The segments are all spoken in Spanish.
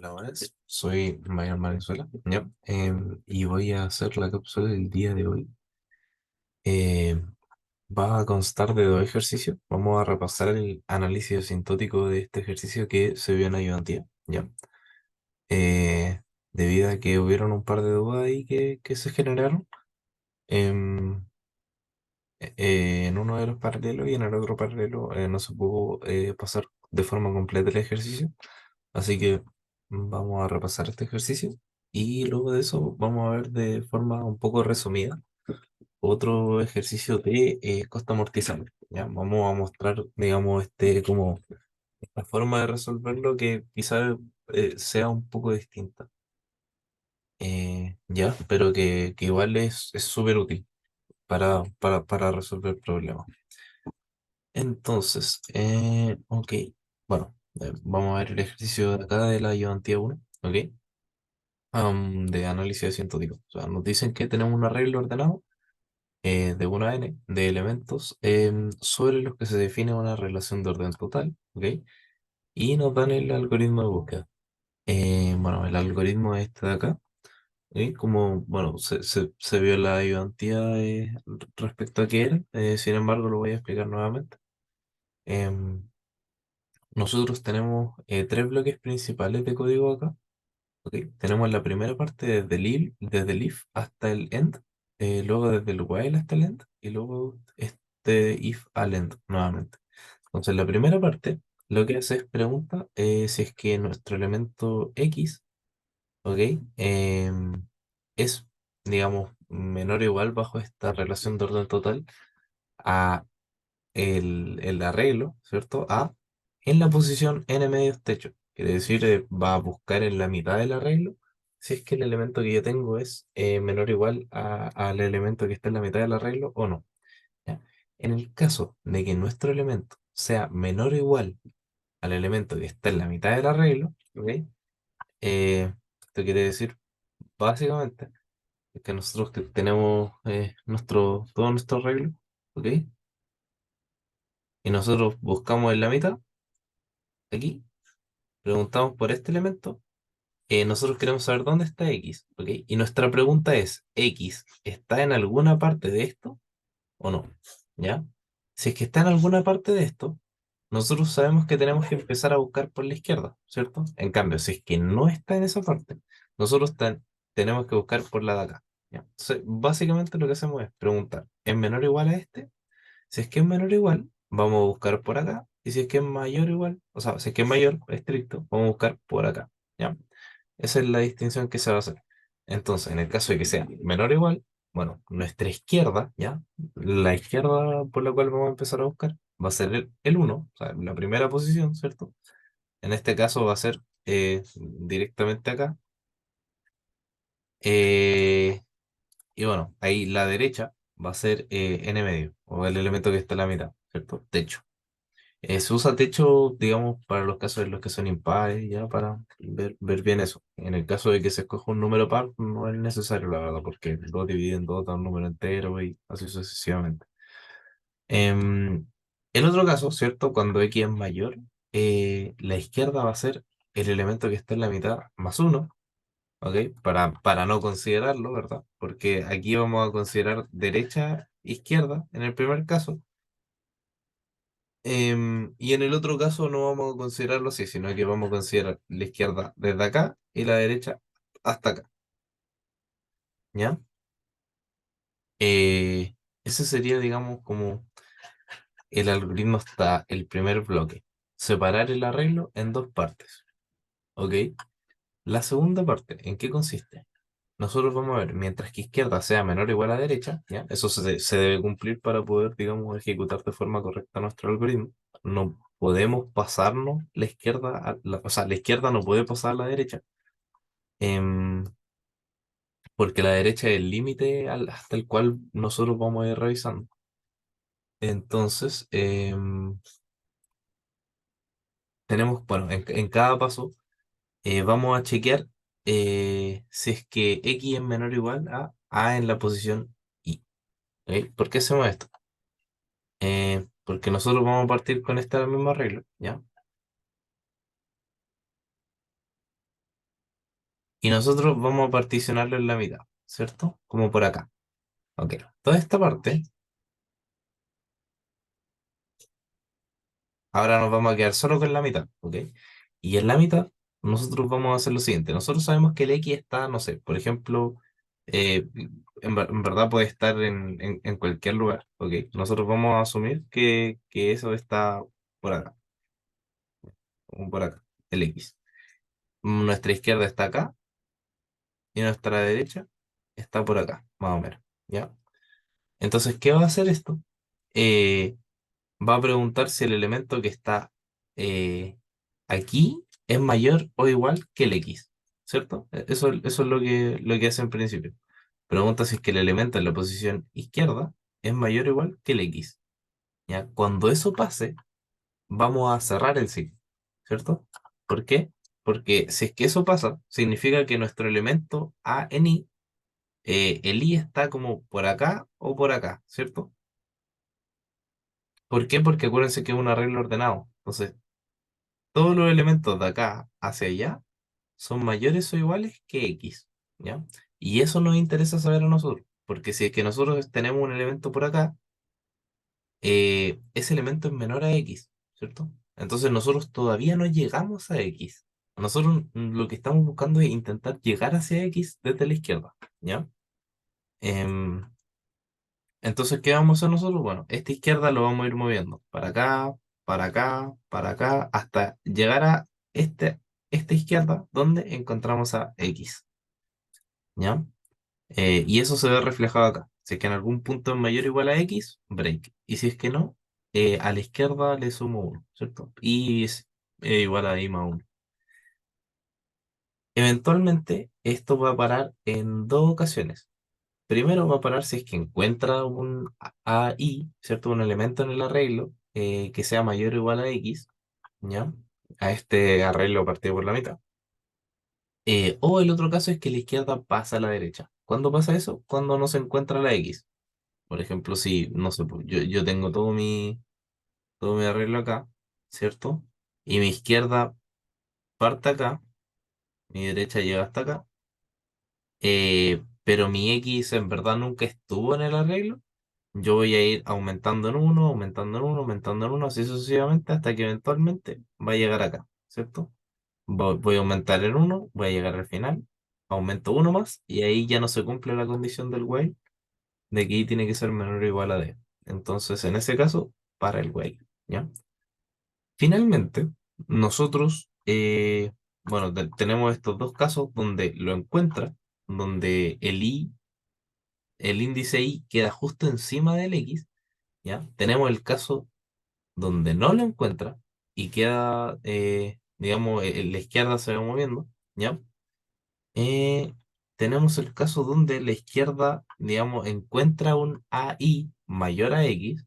Hola, buenas. Soy Mayor Valenzuela, ¿ya? Y voy a hacer la cápsula del día de hoy. Em, Va a constar de dos ejercicios. Vamos a repasar el análisis asintótico de este ejercicio que se vio en ayudantía, ¿ya? Eh, Debido a que hubieron un par de dudas ahí que se generaron em, en uno de los paralelos y en el otro paralelo no se pudo pasar de forma completa el ejercicio. Así que vamos a repasar este ejercicio y luego de eso vamos a ver de forma un poco resumida otro ejercicio de costa amortizable. Ya, vamos a mostrar, digamos, como esta forma de resolverlo que quizás sea un poco distinta, ya, pero que igual es súper útil para resolver problemas. Entonces, ok, bueno, vamos a ver el ejercicio de acá de la ayudantía 1, ok. De análisis asintótico. O sea, nos dicen que tenemos un arreglo ordenado de 1 a n de elementos sobre los que se define una relación de orden total, ¿ok? Y nos dan el algoritmo de búsqueda. Bueno, el algoritmo es este de acá, ¿ok? Como, bueno, se vio la ayudantía respecto a qué era, sin embargo, lo voy a explicar nuevamente. Em, Nosotros tenemos tres bloques principales de código acá. Ok, tenemos la primera parte desde el if hasta el end, luego desde el while hasta el end, y luego este if al end nuevamente. Entonces, la primera parte lo que hace es pregunta si es que nuestro elemento X, ok, es, digamos, menor o igual bajo esta relación de orden total a el arreglo, ¿cierto? A en la posición n medios techo. Quiere decir, va a buscar en la mitad del arreglo si es que el elemento que yo tengo es menor o igual al elemento que está en la mitad del arreglo o no. ¿Ya? En el caso de que nuestro elemento sea menor o igual al elemento que está en la mitad del arreglo, ¿ok? Esto quiere decir, básicamente, que nosotros que tenemos todo nuestro arreglo, ¿ok? Y nosotros buscamos en la mitad, aquí, preguntamos por este elemento, nosotros queremos saber dónde está X, ¿ok? Y nuestra pregunta es, ¿X está en alguna parte de esto o no? ¿Ya? Si es que está en alguna parte de esto, nosotros sabemos que tenemos que empezar a buscar por la izquierda, ¿cierto? En cambio, si es que no está en esa parte, nosotros tenemos que buscar por la de acá, ¿ya? Entonces, básicamente lo que hacemos es preguntar, ¿es menor o igual a este? Si es que es menor o igual, vamos a buscar por acá. Y si es que es mayor o igual, o sea, si es que es mayor, estricto, vamos a buscar por acá, ¿ya? Esa es la distinción que se va a hacer. Entonces, en el caso de que sea menor o igual, bueno, nuestra izquierda, ¿ya? La izquierda por la cual vamos a empezar a buscar va a ser el 1, o sea, la primera posición, ¿cierto? En este caso va a ser directamente acá. Eh, y bueno, ahí la derecha va a ser n medio, o el elemento que está en la mitad, ¿cierto? Techo. Se usa techo, digamos, para los casos en los que son impares, ya para ver bien eso. En el caso de que se escoja un número par, no es necesario, la verdad, porque 2 divide en 2 da un número entero y así sucesivamente. Em, el otro caso, ¿cierto? Cuando X es mayor, la izquierda va a ser el elemento que está en la mitad más uno, ¿ok? Para no considerarlo, ¿verdad? Porque aquí vamos a considerar derecha, izquierda, en el primer caso. Y en el otro caso no vamos a considerarlo así, sino que vamos a considerar la izquierda desde acá y la derecha hasta acá, ¿ya? Ese sería, digamos, como el algoritmo hasta el primer bloque. Separar el arreglo en dos partes, ¿ok? La segunda parte, ¿en qué consiste? Nosotros vamos a ver, mientras que izquierda sea menor o igual a derecha, ¿ya? Eso se debe cumplir para poder, digamos, ejecutar de forma correcta nuestro algoritmo. No podemos pasarnos la izquierda, o sea, la izquierda no puede pasar a la derecha, em, porque la derecha es el límite hasta el cual nosotros vamos a ir revisando. Entonces, tenemos, bueno, en cada paso vamos a chequear si es que X es menor o igual a A en la posición Y. ¿Ok? ¿Por qué hacemos esto? Porque nosotros vamos a partir con esta misma regla, ¿ya? y nosotros vamos a particionarlo en la mitad, ¿cierto? Como por acá. Ok, toda esta parte, ahora nos vamos a quedar solo con la mitad, ¿ok? Y en la mitad, nosotros vamos a hacer lo siguiente. Nosotros sabemos que el X está, no sé, por ejemplo, en verdad puede estar en cualquier lugar, ¿ok? Nosotros vamos a asumir que eso está por acá, o por acá, el X. Nuestra izquierda está acá y nuestra derecha está por acá, más o menos, ¿ya? Entonces, ¿qué va a hacer esto? Eh, Va a preguntar si el elemento que está aquí es mayor o igual que el X, ¿cierto? Eso es lo que hace en principio. Pregunta si es que el elemento en la posición izquierda es mayor o igual que el X, ¿ya? Cuando eso pase, vamos a cerrar el ciclo, ¿cierto? ¿Por qué? Porque si es que eso pasa, significa que nuestro elemento A en I, el I está como por acá o por acá, ¿cierto? ¿Por qué? Porque acuérdense que es un arreglo ordenado. Entonces, todos los elementos de acá hacia allá son mayores o iguales que X, ¿ya? Y eso nos interesa saber a nosotros, porque si es que nosotros tenemos un elemento por acá, ese elemento es menor a X, ¿cierto? Entonces nosotros todavía no llegamos a X. Nosotros lo que estamos buscando es intentar llegar hacia X desde la izquierda, ¿ya? Em, entonces, ¿qué vamos a hacer nosotros? Bueno, esta izquierda lo vamos a ir moviendo para acá, para acá, para acá, hasta llegar a esta izquierda donde encontramos a X, ¿ya? Y eso se ve reflejado acá. Si es que en algún punto es mayor o igual a X, break. Y si es que no, a la izquierda le sumo uno, ¿cierto? Y es igual a I más uno. Eventualmente, esto va a parar en dos ocasiones. Primero va a parar si es que encuentra un AI, ¿cierto? Un elemento en el arreglo que sea mayor o igual a X, ¿ya? A este arreglo partido por la mitad. O el otro caso es que la izquierda pasa a la derecha. ¿Cuándo pasa eso? Cuando no se encuentra la X. Por ejemplo, si, no sé, pues, yo tengo todo mi arreglo acá, ¿cierto? Y mi izquierda parte acá, mi derecha llega hasta acá, pero mi X en verdad nunca estuvo en el arreglo. Yo voy a ir aumentando en uno, aumentando en uno, aumentando en uno, así sucesivamente, hasta que eventualmente va a llegar acá, ¿cierto? Voy a aumentar en uno, voy a llegar al final, aumento uno más, y ahí ya no se cumple la condición del while de que y tiene que ser menor o igual a D. Entonces, en ese caso, para el while, ¿ya? Finalmente, nosotros, bueno, tenemos estos dos casos donde lo encuentra, donde el índice I queda justo encima del X, ¿ya? Tenemos el caso donde no lo encuentra y queda, digamos, la izquierda se va moviendo, ¿ya? Eh, Tenemos el caso donde la izquierda, digamos, encuentra un AI mayor a X,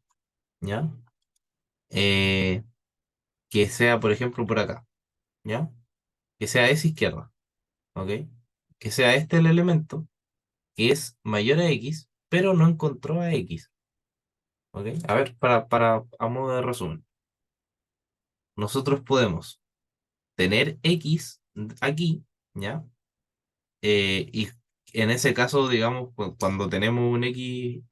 ¿ya? Eh, que sea, por ejemplo, por acá, ¿ya? Que sea esa izquierda, ¿ok? Que sea este el elemento que es mayor a X, pero no encontró a X, ¿ok? A ver, a modo de resumen, nosotros podemos tener X aquí, ¿ya? Y en ese caso, digamos, cuando tenemos un X,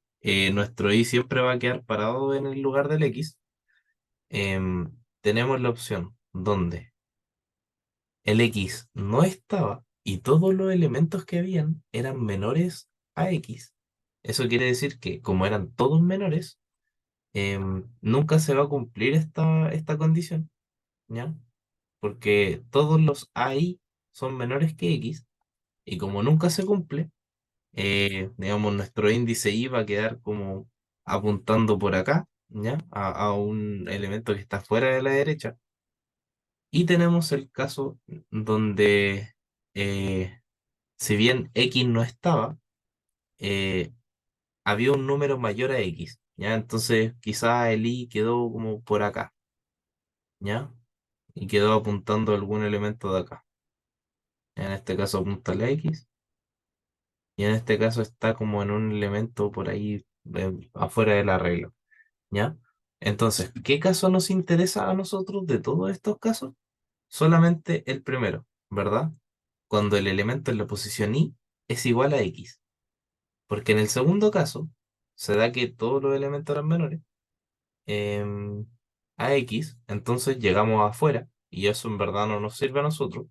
nuestro Y siempre va a quedar parado en el lugar del X. Tenemos la opción donde el X no estaba y todos los elementos que habían eran menores a X. Eso quiere decir que como eran todos menores, nunca se va a cumplir esta condición, ¿ya? Porque todos los AI son menores que X y como nunca se cumple, digamos, nuestro índice I va a quedar como apuntando por acá, ¿ya? A un elemento que está fuera de la derecha. Y tenemos el caso donde, si bien X no estaba, eh, había un número mayor a X, ¿ya? Entonces quizá el I quedó como por acá, ¿ya? Y quedó apuntando a algún elemento de acá. En este caso apunta a la X, y en este caso está como en un elemento por ahí afuera del arreglo. ¿Ya? Entonces, ¿qué caso nos interesa a nosotros de todos estos casos? Solamente el primero, ¿verdad? cuando el elemento en la posición i es igual a x. Porque en el segundo caso, se da que todos los elementos eran menores em, a x, entonces llegamos afuera y eso en verdad no nos sirve a nosotros.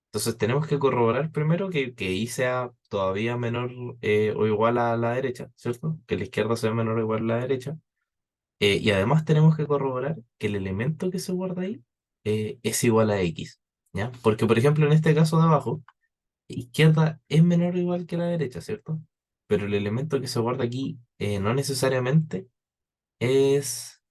Entonces tenemos que corroborar primero que y sea todavía menor o igual a la derecha, ¿cierto? Que la izquierda sea menor o igual a la derecha. Y además tenemos que corroborar que el elemento que se guarda ahí es igual a x, ¿ya? Porque, por ejemplo, en este caso de abajo, izquierda es menor o igual que la derecha, ¿cierto? Pero el elemento que se guarda aquí no necesariamente es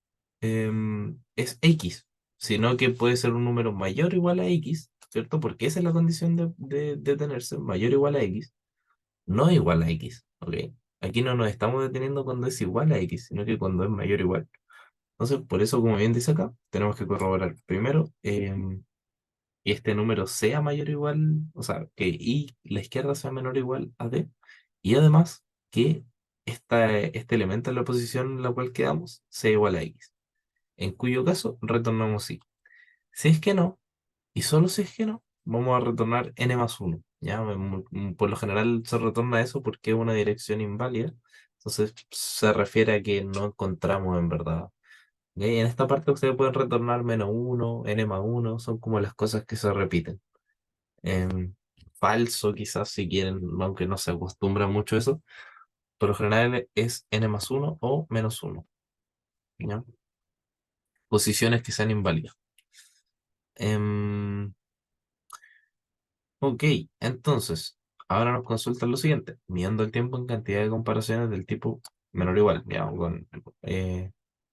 x, sino que puede ser un número mayor o igual a x, ¿cierto? Porque esa es la condición de tenerse, mayor o igual a x, no igual a x, ¿ok? Aquí no nos estamos deteniendo cuando es igual a x, sino que cuando es mayor o igual. Entonces, por eso, como bien dice acá, tenemos que corroborar primero que este número sea mayor o igual, o sea, que y la izquierda sea menor o igual a d, y además que este elemento en la posición en la cual quedamos sea igual a x, en cuyo caso retornamos sí. Si es que no, y solo si es que no, vamos a retornar n más uno. ¿Ya? Por lo general se retorna eso porque es una dirección inválida, entonces se refiere a que no encontramos en verdad. ¿Ya? Y en esta parte ustedes pueden retornar menos uno, n más uno, son como las cosas que se repiten. Em, Falso quizás si quieren, aunque no se acostumbra mucho eso, por lo general es n más uno o menos uno. ¿Ya? Posiciones que sean inválidas. Em, Ok, entonces, ahora nos consultan lo siguiente, midiendo el tiempo en cantidad de comparaciones del tipo menor o igual, ya, eh,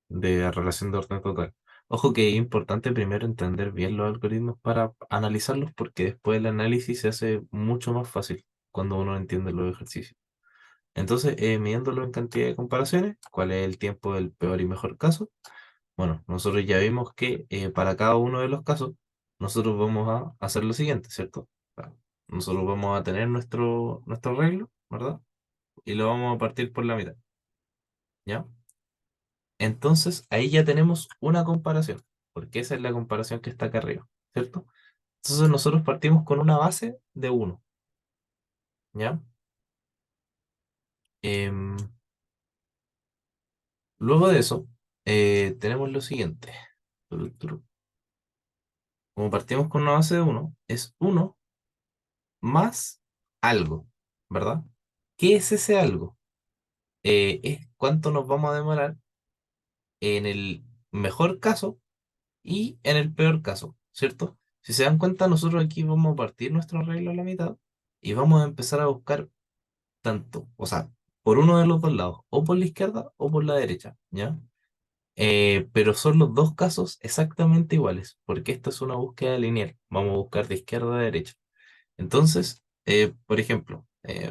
de relación de orden total. Ojo que es importante primero entender bien los algoritmos para analizarlos, porque después el análisis se hace mucho más fácil cuando uno entiende los ejercicios. Entonces, midiéndolo en cantidad de comparaciones, ¿cuál es el tiempo del peor y mejor caso? Bueno, nosotros ya vimos que para cada uno de los casos, nosotros vamos a hacer lo siguiente, ¿cierto? O sea, nosotros vamos a tener nuestro arreglo, ¿verdad? Y lo vamos a partir por la mitad, ¿ya? Entonces, ahí ya tenemos una comparación, porque esa es la comparación que está acá arriba, ¿cierto? Entonces, nosotros partimos con una base de uno, ¿ya? Em, Luego de eso, tenemos lo siguiente. Como partimos con una base de uno, es uno más algo, ¿verdad? ¿Qué es ese algo? Es cuánto nos vamos a demorar en el mejor caso y en el peor caso, ¿cierto? Si se dan cuenta, nosotros aquí vamos a partir nuestro arreglo a la mitad y vamos a empezar a buscar tanto, o sea, por uno de los dos lados, o por la izquierda o por la derecha, ¿ya? Pero son los dos casos exactamente iguales, porque esta es una búsqueda lineal. Vamos a buscar de izquierda a derecha. Entonces, por ejemplo, es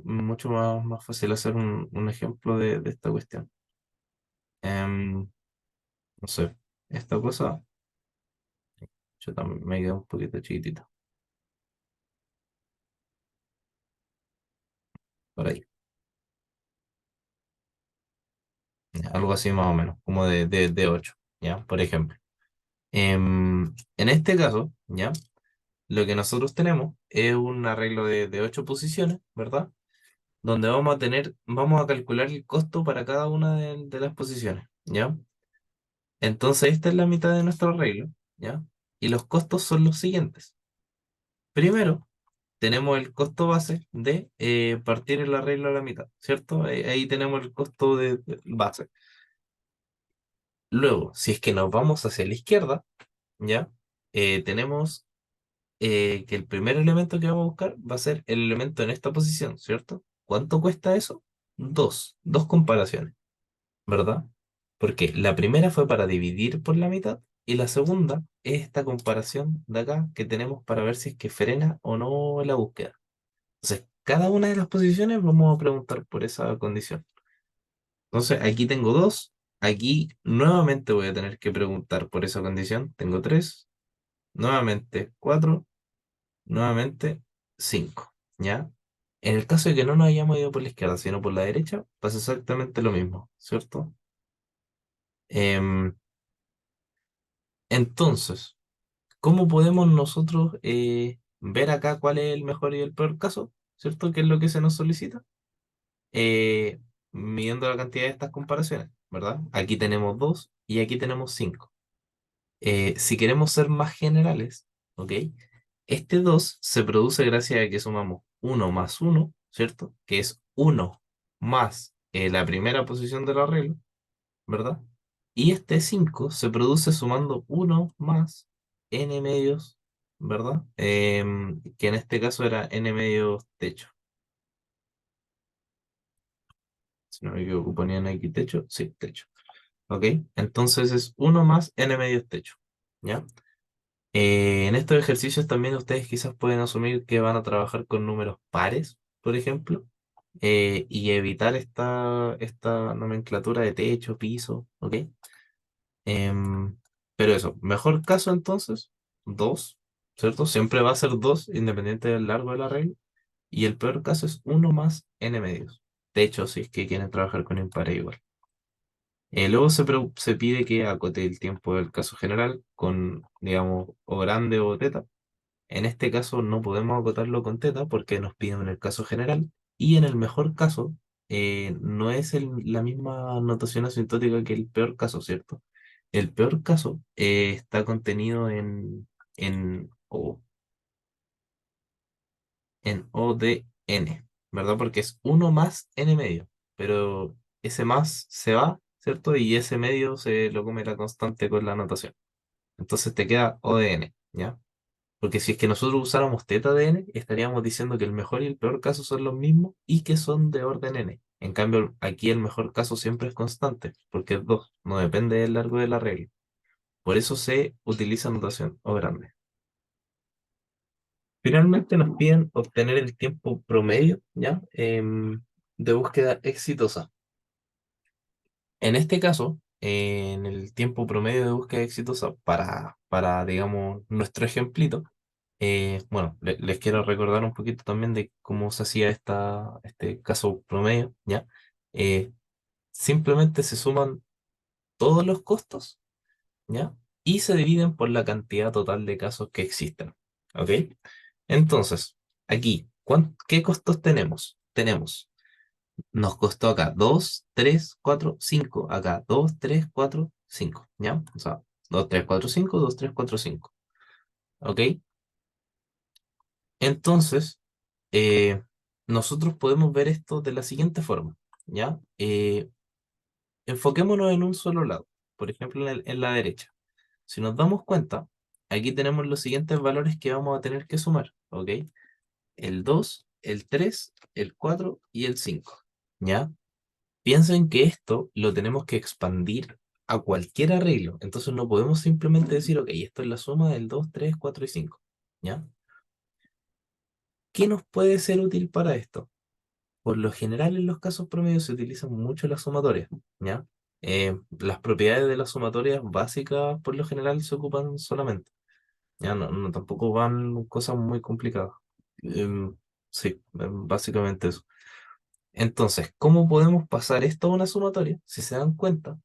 mucho más fácil hacer un ejemplo de esta cuestión. Em, no sé, esta cosa, yo también me queda un poquito chiquitita, por ahí. Algo así más o menos, como de 8, ¿ya? Por ejemplo. En este caso, ¿ya? Lo que nosotros tenemos es un arreglo de 8 posiciones, ¿verdad? Donde vamos a calcular el costo para cada una de las posiciones, ¿ya? Entonces, esta es la mitad de nuestro arreglo, ¿ya? Y los costos son los siguientes. Primero, tenemos el costo base de partir el arreglo a la mitad, ¿cierto? Ahí tenemos el costo de base. Luego, si es que nos vamos hacia la izquierda, ¿ya? Tenemos que el primer elemento que vamos a buscar va a ser el elemento en esta posición, ¿cierto? ¿Cuánto cuesta eso? Dos comparaciones. ¿Verdad? Porque la primera fue para dividir por la mitad y la segunda es esta comparación de acá que tenemos para ver si es que frena o no la búsqueda. Entonces, cada una de las posiciones vamos a preguntar por esa condición. Entonces, aquí tengo dos, aquí nuevamente voy a tener que preguntar por esa condición. Tengo tres, nuevamente cuatro, nuevamente cinco. ¿Ya? En el caso de que no nos hayamos ido por la izquierda, sino por la derecha, pasa exactamente lo mismo, ¿cierto? Em, entonces, ¿cómo podemos nosotros ver acá cuál es el mejor y el peor caso, ¿cierto? Que es lo que se nos solicita, eh, midiendo la cantidad de estas comparaciones, ¿verdad? Aquí tenemos 2 y aquí tenemos 5. Si queremos ser más generales, ¿ok? Este 2 se produce gracias a que sumamos uno más uno, ¿cierto? Que es uno más la primera posición del arreglo, ¿verdad? Y este 5 se produce sumando uno más n medios, ¿verdad? Que en este caso era n medios techo. Si no me equivoco, ponían aquí techo. Sí, techo. ¿Ok? Entonces es uno más n medios techo. ¿Ya? En estos ejercicios también ustedes quizás pueden asumir que van a trabajar con números pares, por ejemplo, y evitar esta nomenclatura de techo, piso, ¿ok? Em, pero eso, mejor caso entonces, 2, ¿cierto? Siempre va a ser 2 independiente del largo de la regla, y el peor caso es uno más n medios. Techo, si es que quieren trabajar con impares igual. Luego se pide que acote el tiempo del caso general con, digamos, o grande o teta. En este caso no podemos acotarlo con teta porque nos piden en el caso general y en el mejor caso no es la misma notación asintótica que el peor caso, ¿cierto? El peor caso está contenido en O de n, ¿verdad? Porque es uno más n medio, pero ese más se va, ¿cierto? Y ese medio se lo come la constante con la notación. Entonces te queda O de n, ¿ya? Porque si es que nosotros usáramos teta de n, estaríamos diciendo que el mejor y el peor caso son los mismos y que son de orden n. En cambio, aquí el mejor caso siempre es constante, porque es 2, no depende del largo de la regla. Por eso se utiliza notación O grande. Finalmente nos piden obtener el tiempo promedio, ¿ya? De búsqueda exitosa. En este caso, en el tiempo promedio de búsqueda exitosa para digamos, nuestro ejemplito, bueno, les quiero recordar un poquito también de cómo se hacía este caso promedio, ¿ya? Eh, Simplemente se suman todos los costos, ¿ya? Y se dividen por la cantidad total de casos que existen, ¿ok? Entonces, aquí, ¿qué costos tenemos? Nos costó acá 2 3 4 5 acá 2 3 4 5, ¿ya? O sea, 2 3 4 5 2 3 4 5, ¿ok? Entonces, eh, nosotros podemos ver esto de la siguiente forma, ¿ya? Enfoquémonos en un solo lado, por ejemplo, en la derecha. Si nos damos cuenta, aquí tenemos los siguientes valores que vamos a tener que sumar, ¿ok? El 2 el 3 el 4 y el 5, ¿ya? Piensen que esto lo tenemos que expandir a cualquier arreglo, entonces no podemos simplemente decir, ok, esto es la suma del 2 3 4 y 5, ¿ya? ¿Qué nos puede ser útil para esto? Por lo general, en los casos promedios se utilizan mucho las sumatorias, ¿ya? Las propiedades de las sumatorias básicas, por lo general, se ocupan solamente, ¿ya? Tampoco van cosas muy complicadas. Sí, básicamente eso. Entonces, ¿cómo podemos pasar esto a una sumatoria? Si se dan cuenta,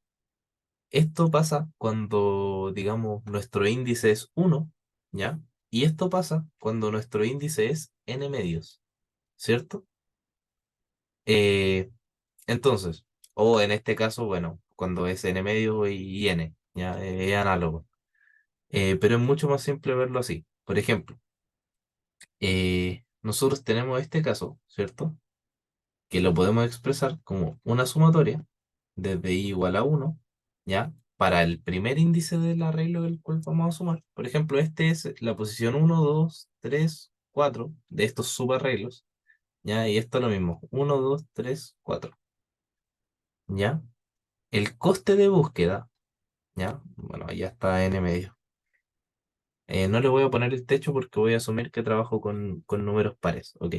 esto pasa cuando, digamos, nuestro índice es uno, ¿ya? Y esto pasa cuando nuestro índice es n medios, ¿cierto? Eh, Entonces, o en este caso, bueno, cuando es n medio y n, ya es análogo. Pero es mucho más simple verlo así. Por ejemplo, nosotros tenemos este caso, ¿cierto? Que lo podemos expresar como una sumatoria desde i igual a uno, ¿ya? Para el primer índice del arreglo del cual vamos a sumar. Por ejemplo, este es la posición uno 2 3 4 de estos subarreglos, ¿ya? Y esto es lo mismo, uno 2 3 4, ¿ya? El coste de búsqueda, ¿ya? Bueno, ya está n medio. No le voy a poner el techo porque voy a asumir que trabajo con números pares, ¿ok?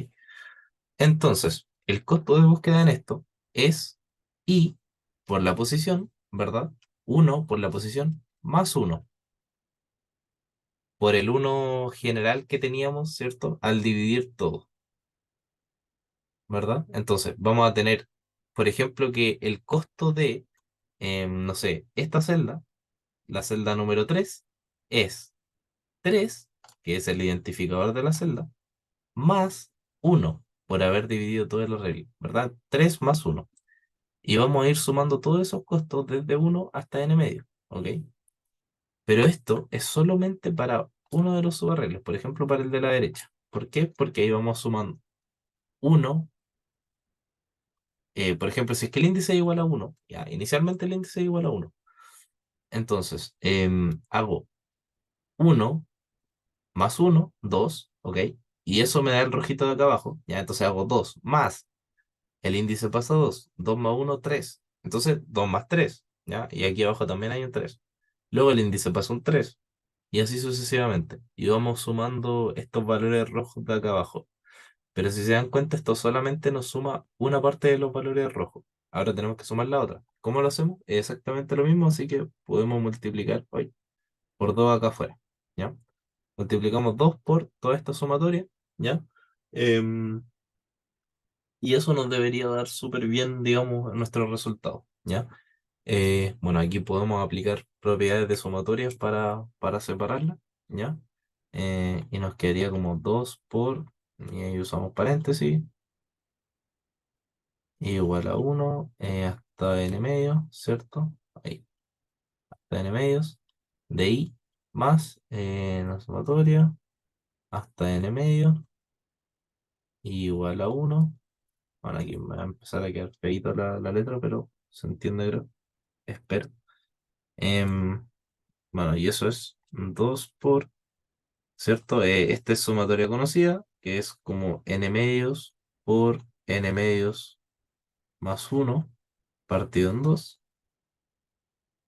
Entonces, el costo de búsqueda en esto es i por la posición, ¿verdad? Uno por la posición más uno por el uno general que teníamos, ¿cierto? Al dividir todo, ¿verdad? Entonces, vamos a tener, por ejemplo, que el costo de, no sé, esta celda, la celda número 3 es 3 que es el identificador de la celda, más uno por haber dividido todo el arreglo, ¿verdad? 3 más uno. Y vamos a ir sumando todos esos costos desde uno hasta n medio, ¿ok? Pero esto es solamente para uno de los subarreglos, por ejemplo, para el de la derecha. ¿Por qué? Porque ahí vamos sumando uno. Por ejemplo, si es que el índice es igual a uno, ya, inicialmente el índice es igual a uno. Entonces, hago uno más uno, 2, ¿ok? Y eso me da el rojito de acá abajo, ya, entonces hago 2 más, el índice pasa a 2, 2 más uno, 3. Entonces, 2 más 3, ¿ya? Y aquí abajo también hay un 3. Luego el índice pasa un 3 y así sucesivamente. Y vamos sumando estos valores rojos de acá abajo. Pero si se dan cuenta, esto solamente nos suma una parte de los valores rojos. Ahora tenemos que sumar la otra. ¿Cómo lo hacemos? Es exactamente lo mismo, así que podemos multiplicar hoy por 2 acá afuera, ¿ya? Multiplicamos 2 por toda esta sumatoria, ¿ya? Em, y eso nos debería dar súper bien, digamos, nuestro resultado, ¿ya? Bueno, aquí podemos aplicar propiedades de sumatorias para separarlas, ¿ya? Y nos quedaría como 2 por, y ahí usamos paréntesis, igual a uno hasta n medio, ¿cierto? Ahí, hasta n medios, de i más la sumatoria hasta n medio, igual a uno. Bueno, aquí me va a empezar a quedar feíto la letra, pero se entiende, creo. Espero. Em, bueno, y eso es 2 por, ¿cierto? Esta es sumatoria conocida, que es como n medios por n medios más uno partido en 2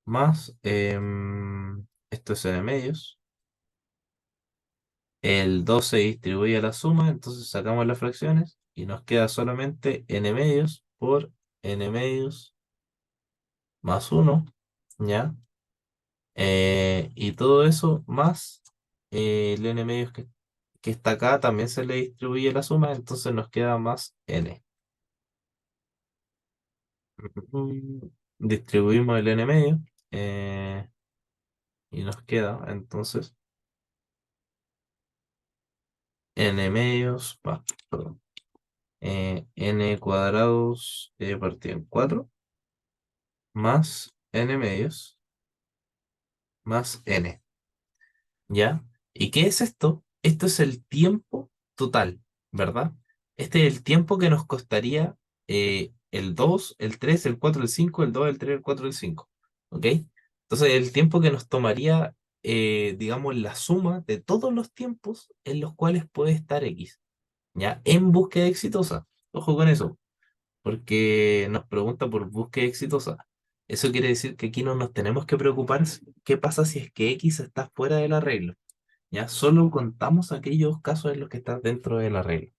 más, esto es n medios. El 2 se distribuye a la suma, entonces sacamos las fracciones y nos queda solamente n medios por n medios más uno, ¿ya? Y todo eso más el n medios que está acá también se le distribuye la suma, entonces nos queda más n. Mm, Distribuimos el n medio eh, y nos queda entonces n medios, perdón, n cuadrados partido en 4 más n medios más n. ¿Ya? ¿Y qué es esto? Esto es el tiempo total, ¿verdad? Este es el tiempo que nos costaría el 2, el 3, el 4, el 5, el 2, el 3, el 4, el 5. ¿Ok? Entonces, el tiempo que nos tomaría, digamos, la suma de todos los tiempos en los cuales puede estar X, ¿ya? En búsqueda exitosa. Ojo con eso, porque nos pregunta por búsqueda exitosa. Eso quiere decir que aquí no nos tenemos que preocupar qué pasa si es que X está fuera del arreglo. ¿Ya? Solo contamos aquellos casos en los que está dentro de la regla.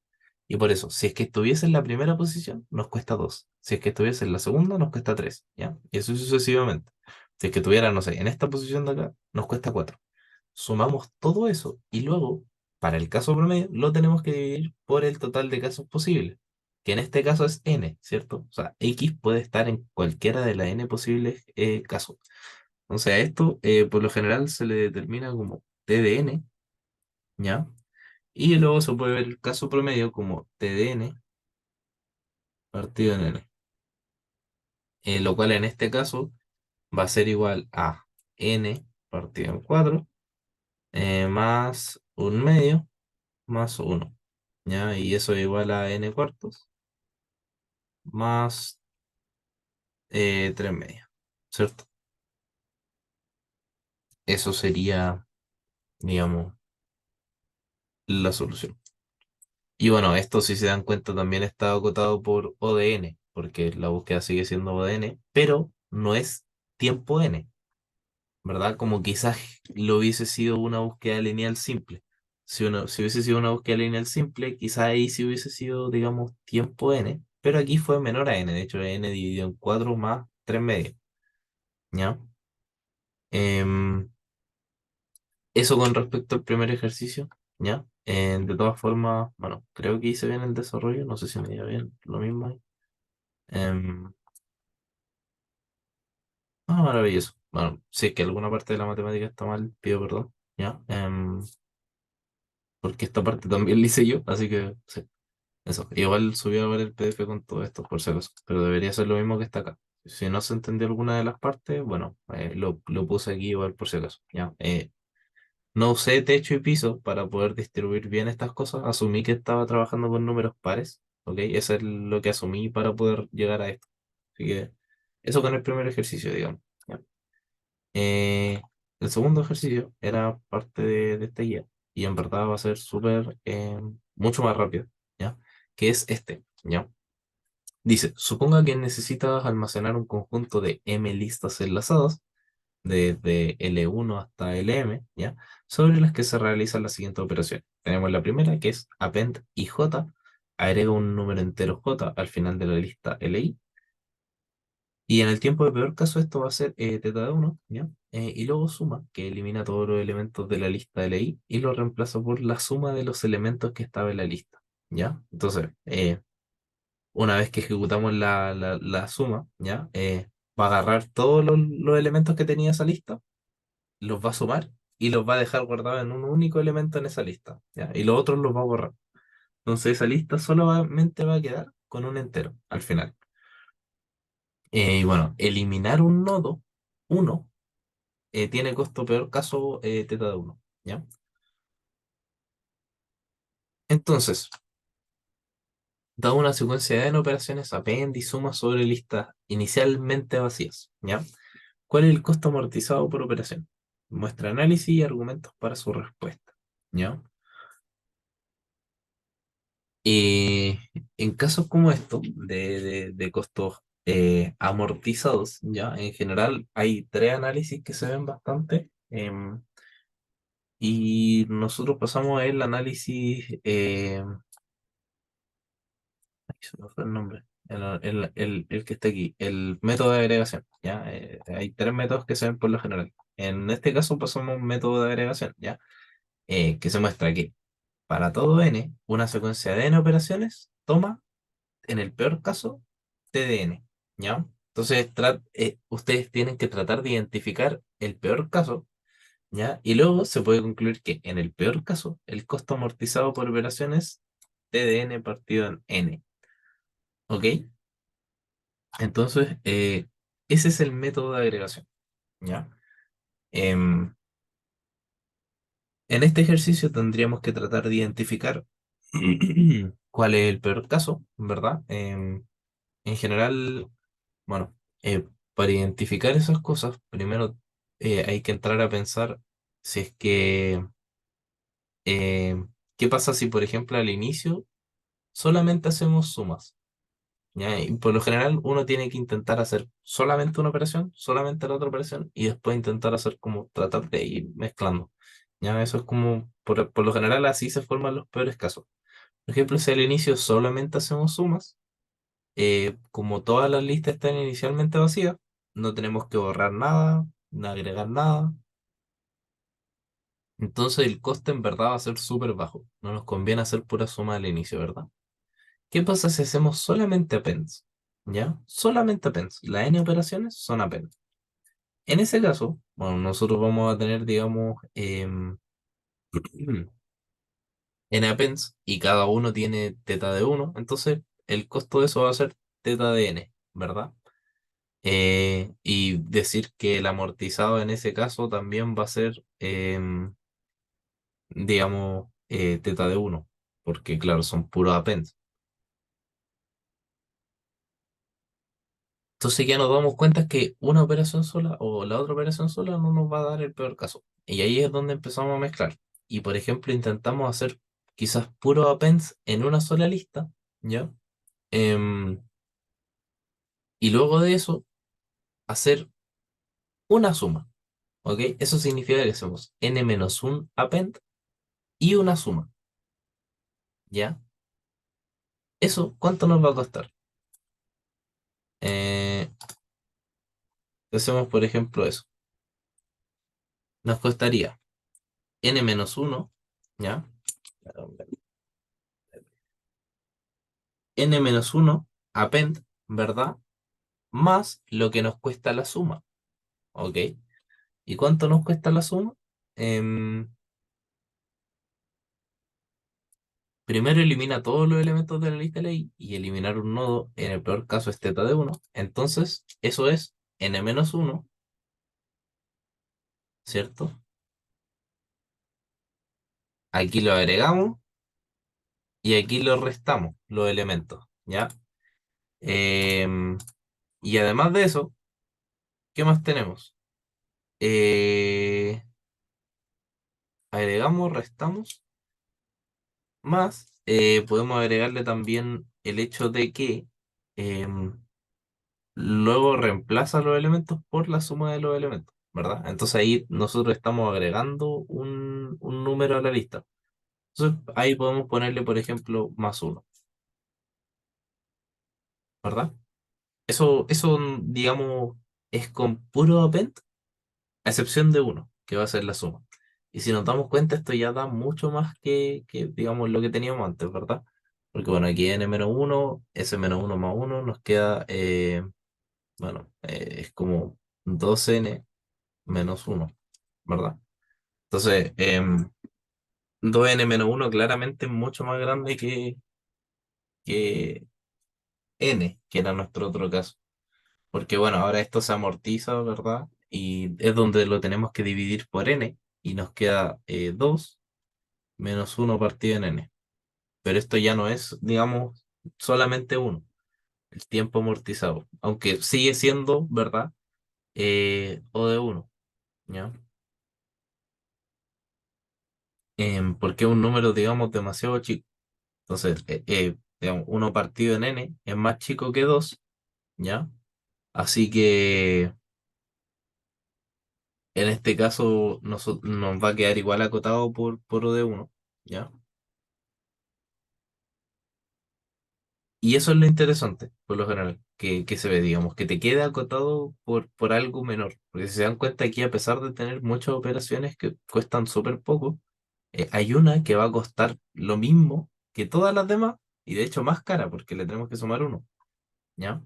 Y por eso, si es que estuviese en la primera posición, nos cuesta 2. Si es que estuviese en la segunda, nos cuesta 3. ¿Ya? Y eso sucesivamente. Si es que estuviera, no sé, en esta posición de acá, nos cuesta 4. Sumamos todo eso y luego, para el caso promedio, lo tenemos que dividir por el total de casos posibles, que en este caso es n, ¿cierto? O sea, x puede estar en cualquiera de las n posibles casos. Entonces, a esto, por lo general, se le determina como t de n, ¿ya? Y luego se puede ver el caso promedio como T de n partido en n, lo cual en este caso va a ser igual a n partido en 4 más un medio más uno, ¿ya? Y eso es igual a n cuartos más 3 medios, ¿cierto? Eso sería, digamos, la solución. Y bueno, esto si se dan cuenta también está acotado por O de n, porque la búsqueda sigue siendo O de n, pero no es tiempo n. ¿Verdad? Como quizás lo hubiese sido una búsqueda lineal simple. Si hubiese sido una búsqueda lineal simple, quizás ahí sí hubiese sido, digamos, tiempo n, pero aquí fue menor a n, de hecho, n dividido en 4 más 3 medios, ¿ya? Em, Eso con respecto al primer ejercicio, ¿ya? De todas formas, bueno, creo que hice bien el desarrollo, no sé si me dio bien lo mismo ahí. Em, Maravilloso. Bueno, si es que alguna parte de la matemática está mal, pido perdón, ¿ya? porque esta parte también la hice yo, así que sí, eso. Igual subí a ver el PDF con todo esto, por si acaso, pero debería ser lo mismo que está acá. Si no se entendió alguna de las partes, bueno, lo puse aquí igual por si acaso, ¿ya? No usé techo y piso para poder distribuir bien estas cosas. Asumí que estaba trabajando con números pares, ¿ok? Eso es lo que asumí para poder llegar a esto. Así que eso con el primer ejercicio, digamos. ¿Ya? Eh, el segundo ejercicio era parte de esta guía y en verdad va a ser súper, mucho más rápido, ¿ya? Que es este, ¿ya? Dice, suponga que necesitas almacenar un conjunto de m listas enlazadas desde L1 hasta LM, ¿ya? Sobre las que se realiza la siguiente operación. Tenemos la primera, que es append IJ, agrega un número entero J al final de la lista LI, y en el tiempo de peor caso esto va a ser teta de 1, ¿ya? Y luego suma, que elimina todos los elementos de la lista LI y lo reemplaza por la suma de los elementos que estaba en la lista, ¿ya? Entonces, una vez que ejecutamos la suma, ¿ya? Va a agarrar todos los elementos que tenía esa lista, los va a sumar y los va a dejar guardados en un único elemento en esa lista, ¿ya? Y los otros los va a borrar. Entonces esa lista solamente va a quedar con un entero al final. Y bueno, eliminar un nodo, uno, tiene costo peor caso teta de uno, ¿ya? Entonces, da una secuencia de n operaciones append y suma sobre listas inicialmente vacías, ¿ya? ¿Cuál es el costo amortizado por operación? Muestra análisis y argumentos para su respuesta, ¿ya? Y en casos como estos, de costos amortizados, ya en general hay tres análisis que se ven bastante. Y nosotros pasamos el análisis, ay, se me fue el nombre, el que está aquí, el método de agregación. ¿Ya? Hay tres métodos que se ven por lo general. En este caso pasamos un método de agregación, ¿ya? Que se muestra que para todo n, una secuencia de n operaciones toma en el peor caso, TDN, ¿ya? Entonces, ustedes tienen que tratar de identificar el peor caso, ¿ya? Y luego se puede concluir que en el peor caso, el costo amortizado por operación es TDN partido en N, ¿ok? Entonces, ese es el método de agregación, ¿ya? Em, en este ejercicio tendríamos que tratar de identificar cuál es el peor caso, ¿verdad? En general, bueno, para identificar esas cosas, primero hay que entrar a pensar si es que, eh, ¿qué pasa si, por ejemplo, al inicio solamente hacemos sumas? ¿Ya? Y por lo general uno tiene que intentar hacer solamente una operación, solamente la otra operación, y después intentar hacer como tratar de ir mezclando. ¿Ya? Eso es como, por lo general así se forman los peores casos. Por ejemplo, si al inicio solamente hacemos sumas, como todas las listas están inicialmente vacías, no tenemos que borrar nada, no agregar nada. Entonces el coste en verdad va a ser súper bajo. No nos conviene hacer pura suma al inicio, ¿verdad? ¿Qué pasa si hacemos solamente appends? ¿Ya? Solamente appends. Las n operaciones son appends. En ese caso, bueno, nosotros vamos a tener, digamos, n appends y cada uno tiene teta de uno. Entonces el costo de eso va a ser teta de n, ¿verdad? Y decir que el amortizado en ese caso también va a ser, digamos, teta de uno, porque claro, son puros appends. Entonces ya nos damos cuenta que una operación sola o la otra operación sola no nos va a dar el peor caso. Y ahí es donde empezamos a mezclar. Y por ejemplo, intentamos hacer quizás puros appends en una sola lista, ¿ya? Em, y luego de eso, hacer una suma, ¿ok? Eso significa que hacemos n-1 append y una suma. ¿Ya? Eso, ¿cuánto nos va a costar? Eh, hacemos, por ejemplo, eso. Nos costaría n-1, ¿ya? N-1 append, ¿verdad? Más lo que nos cuesta la suma, ¿ok? ¿Y cuánto nos cuesta la suma? Em, primero elimina todos los elementos de la lista de ley y eliminar un nodo, en el peor caso es θ de uno. Entonces, eso es n-1, ¿cierto? Aquí lo agregamos y aquí lo restamos, los elementos, ¿ya? Em, y además de eso, ¿qué más tenemos? Eh, agregamos, restamos, más podemos agregarle también el hecho de que em, luego reemplaza los elementos por la suma de los elementos, ¿verdad? Entonces ahí nosotros estamos agregando un número a la lista. Entonces ahí podemos ponerle, por ejemplo, más uno, ¿verdad? Eso, digamos, es con puro append, a excepción de uno, que va a ser la suma. Y si nos damos cuenta, esto ya da mucho más que digamos, lo que teníamos antes, ¿verdad? Porque bueno, aquí n-1, s-1 más uno nos queda, bueno, es como 2n menos uno, ¿verdad? Entonces, 2n menos uno claramente es mucho más grande que n, que era nuestro otro caso. Porque bueno, ahora esto se amortiza, ¿verdad? Y es donde lo tenemos que dividir por n y nos queda 2 menos uno partido en n. Pero esto ya no es, digamos, solamente uno, el tiempo amortizado, aunque sigue siendo, ¿verdad? O de uno, ¿ya? Porque es un número, digamos, demasiado chico. Entonces, digamos, uno partido en n es más chico que 2, ¿ya? Así que en este caso nos va a quedar igual acotado por O de uno, ¿ya? Y eso es lo interesante, por lo general, que se ve, digamos, que te quede acotado por algo menor. Porque si se dan cuenta aquí, a pesar de tener muchas operaciones que cuestan súper poco, hay una que va a costar lo mismo que todas las demás, y de hecho más cara, porque le tenemos que sumar uno, ¿ya?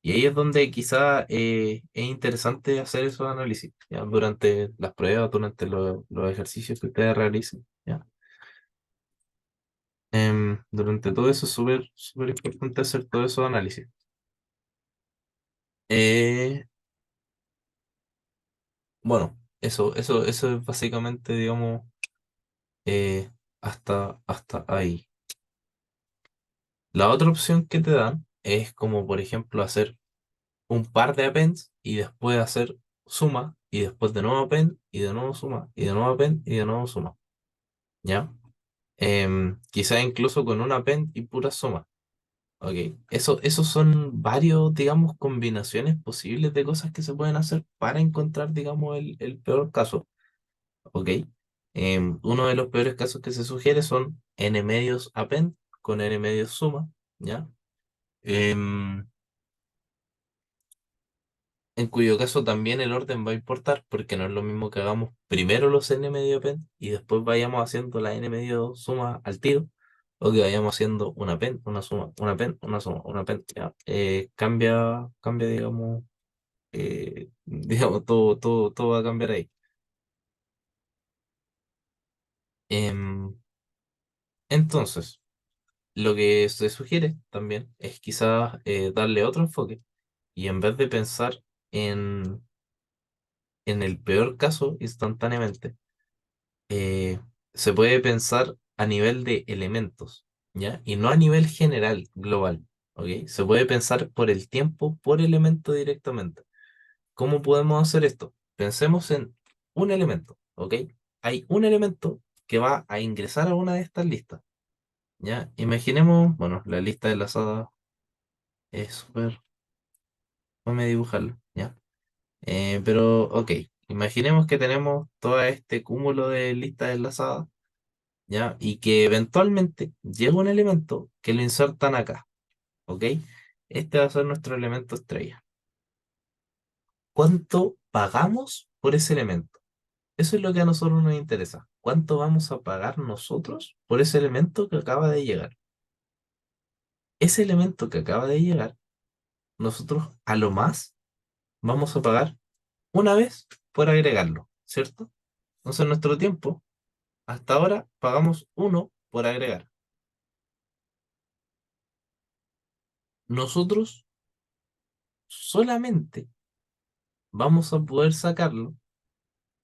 Y ahí es donde quizá es interesante hacer esos análisis, ¿ya? Durante las pruebas, durante los ejercicios que ustedes realicen, ¿ya? Durante todo eso es súper, súper importante hacer todos esos análisis. Eh, bueno, eso es básicamente, digamos, hasta ahí. La otra opción que te dan es como, por ejemplo, hacer un par de appends y después hacer suma y después de nuevo append y de nuevo suma y de nuevo append y de nuevo suma, ¿ya? Quizá incluso con una append y pura suma. Ok, esos son varios, digamos, combinaciones posibles de cosas que se pueden hacer para encontrar, digamos, el peor caso. Ok, uno de los peores casos que se sugiere son n medios append con n medios suma, ¿ya? Em, en cuyo caso también el orden va a importar, porque no es lo mismo que hagamos primero los n medio pen y después vayamos haciendo la n medio suma al tiro, o que vayamos haciendo una pen, una suma, una pen, una suma, una pen. Ya. Cambia, digamos, digamos, todo va a cambiar ahí. Em, entonces, lo que se sugiere también es quizás darle otro enfoque y en vez de pensar en el peor caso instantáneamente, eh, se puede pensar a nivel de elementos, ¿ya? Y no a nivel general, global, ¿ok? Se puede pensar por el tiempo, por elemento directamente. ¿Cómo podemos hacer esto? Pensemos en un elemento, ¿ok? Hay un elemento que va a ingresar a una de estas listas, ¿ya? Imaginemos, bueno, la lista enlazada es súper, déjame dibujarla, ¿ya? Pero, ok, imaginemos que tenemos todo este cúmulo de listas enlazadas, ¿ya? Y que eventualmente llega un elemento que lo insertan acá, ¿ok? Este va a ser nuestro elemento estrella. ¿Cuánto pagamos por ese elemento? Eso es lo que a nosotros nos interesa. ¿Cuánto vamos a pagar nosotros por ese elemento que acaba de llegar? Ese elemento que acaba de llegar, nosotros a lo más vamos a pagar una vez por agregarlo, ¿cierto? Entonces, en nuestro tiempo, hasta ahora, pagamos uno por agregar. nosotros solamente vamos a poder sacarlo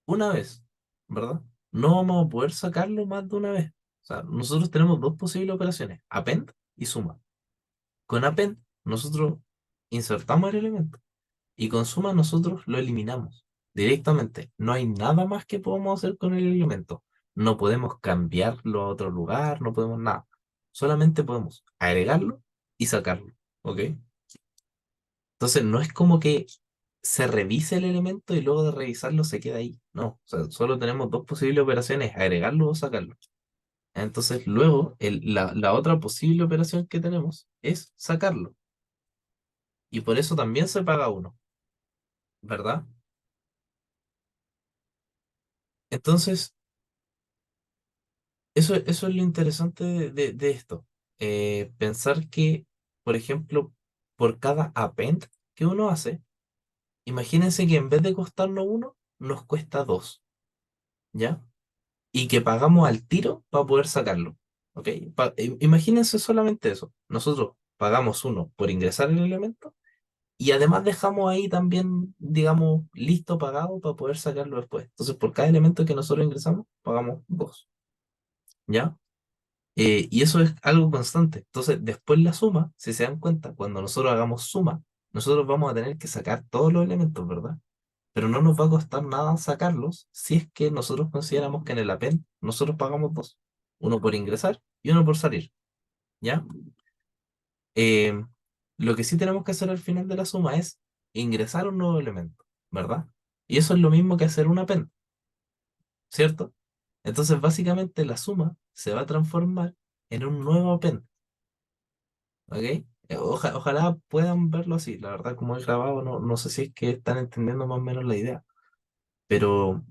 una vez, ¿verdad? No vamos a poder sacarlo más de una vez. O sea, nosotros tenemos dos posibles operaciones, append y suma. Con append, nosotros insertamos el elemento y con suma nosotros lo eliminamos directamente. No hay nada más que podamos hacer con el elemento. No podemos cambiarlo a otro lugar, no podemos nada. Solamente podemos agregarlo y sacarlo, ¿ok? Entonces no es como que se revise el elemento y luego de revisarlo se queda ahí. No, o sea, solo tenemos dos posibles operaciones, agregarlo o sacarlo. Entonces luego la otra posible operación que tenemos es sacarlo. Y por eso también se paga uno, ¿verdad? Entonces, eso es lo interesante de esto. Pensar que, por ejemplo, por cada append que uno hace, imagínense que en vez de costarnos uno, nos cuesta dos, ¿ya? Y que pagamos al tiro para poder sacarlo. ¿Ok? Imagínense solamente eso. Nosotros pagamos uno por ingresar el elemento y además dejamos ahí también, digamos, listo, pagado para poder sacarlo después. Entonces, por cada elemento que nosotros ingresamos, pagamos dos. ¿Ya? Y eso es algo constante. Entonces, después la suma, si se dan cuenta, cuando nosotros hagamos suma, nosotros vamos a tener que sacar todos los elementos, ¿verdad? Pero no nos va a costar nada sacarlos si es que nosotros consideramos que en el append nosotros pagamos dos, uno por ingresar y uno por salir, ¿ya? Eh, lo que sí tenemos que hacer al final de la suma es ingresar un nuevo elemento, ¿verdad? Y eso es lo mismo que hacer un append, ¿cierto? Entonces, básicamente la suma se va a transformar en un nuevo append, ¿ok? Ojalá puedan verlo así, la verdad, como he grabado, no sé si es que están entendiendo más o menos la idea, pero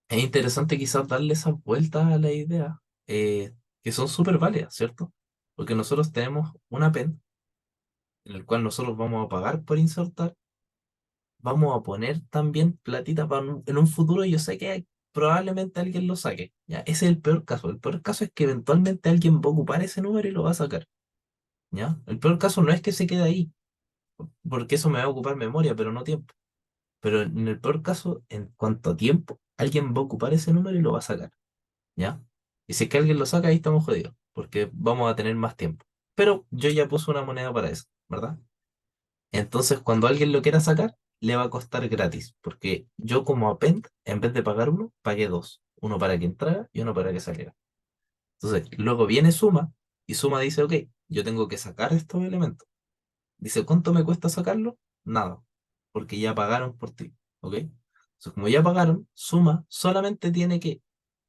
es interesante quizás darle esas vueltas a la idea, que son súper válidas, ¿cierto? Porque nosotros tenemos una pen en el cual nosotros vamos a pagar por insertar, vamos a poner también platita para en un futuro, yo sé que probablemente alguien lo saque, ¿ya? Ese es el peor caso. El peor caso es que eventualmente alguien va a ocupar ese número y lo va a sacar, ¿ya? El peor caso no es que se quede ahí, porque eso me va a ocupar memoria, pero no tiempo. Pero en el peor caso, en cuanto a tiempo, alguien va a ocupar ese número y lo va a sacar. ¿Ya? Y si es que alguien lo saca, ahí estamos jodidos, porque vamos a tener más tiempo. Pero yo ya puse una moneda para eso, ¿verdad? Entonces, cuando alguien lo quiera sacar, le va a costar gratis, porque yo como append, en vez de pagar uno, pagué dos. Uno para que entrara y uno para que saliera. Entonces, luego viene Suma, y Suma dice, ok, yo tengo que sacar estos elementos. Dice, ¿cuánto me cuesta sacarlo? Nada, porque ya pagaron por ti, ¿ok? Entonces, como ya pagaron, Suma solamente tiene que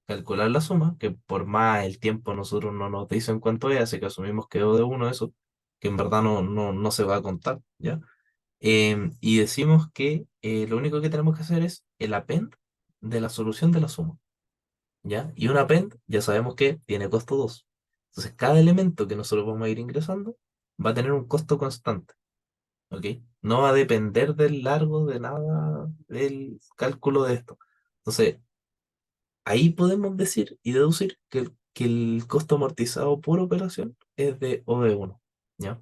calcular la suma, que por más el tiempo nosotros no nos dicen cuánto es, así que asumimos que O de uno eso, que en verdad no se va a contar, ¿ya? Y decimos que lo único que tenemos que hacer es el append de la solución de la suma, ¿ya? Y un append ya sabemos que tiene costo 2. Entonces, cada elemento que nosotros vamos a ir ingresando va a tener un costo constante, ¿ok? No va a depender del largo de nada del cálculo de esto. Entonces, ahí podemos decir y deducir que el costo amortizado por operación es de O de uno, ¿ya?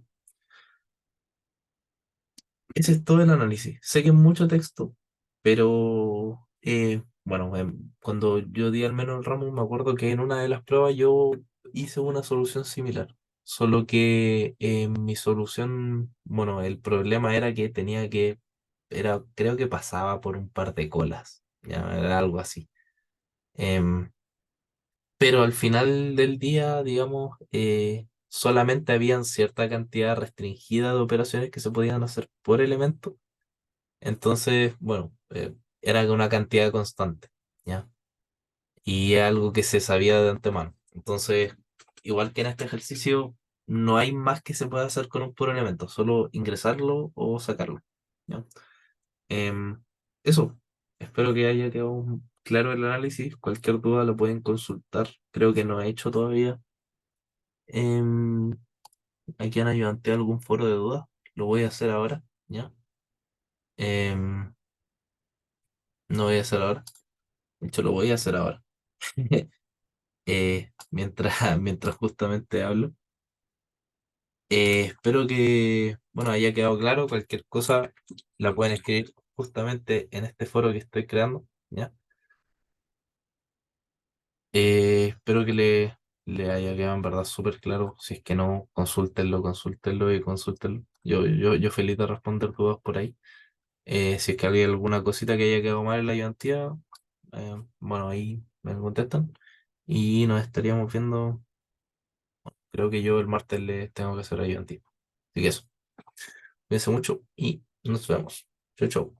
Ese es todo el análisis. Sé que es mucho texto, pero bueno, cuando yo di al menos el ramo, me acuerdo que en una de las pruebas yo hice una solución similar. Solo que mi solución, bueno, el problema era que creo que pasaba por un par de colas, ya, era algo así. Em, pero al final del día, digamos, solamente habían cierta cantidad restringida de operaciones que se podían hacer por elemento. Entonces, bueno, era una cantidad constante, ¿ya? Y es algo que se sabía de antemano. Entonces, igual que en este ejercicio, no hay más que se pueda hacer con un puro elemento, solo ingresarlo o sacarlo, ¿ya? Em, Eso, espero que haya quedado claro el análisis. Cualquier duda lo pueden consultar. Creo que no he hecho todavía. Em, Aquí han ayudante algún foro de dudas. Lo voy a hacer ahora, ¿ya? Em, no voy a hacer ahora. De hecho, lo voy a hacer ahora. Mientras justamente hablo. Espero que, bueno, haya quedado claro. Cualquier cosa la pueden escribir justamente en este foro que estoy creando, ¿ya? Espero que le haya quedado en verdad súper claro. Si es que no, consúltenlo, consúltenlo y consúltenlo. Yo feliz de responder dudas por ahí. Si es que hay alguna cosita que haya quedado mal en la ayudantía, bueno, ahí me contestan. Y nos estaríamos viendo. Creo que yo el martes les tengo que hacer ayudantía. Así que eso. Cuídense mucho y nos vemos. Chau, chau.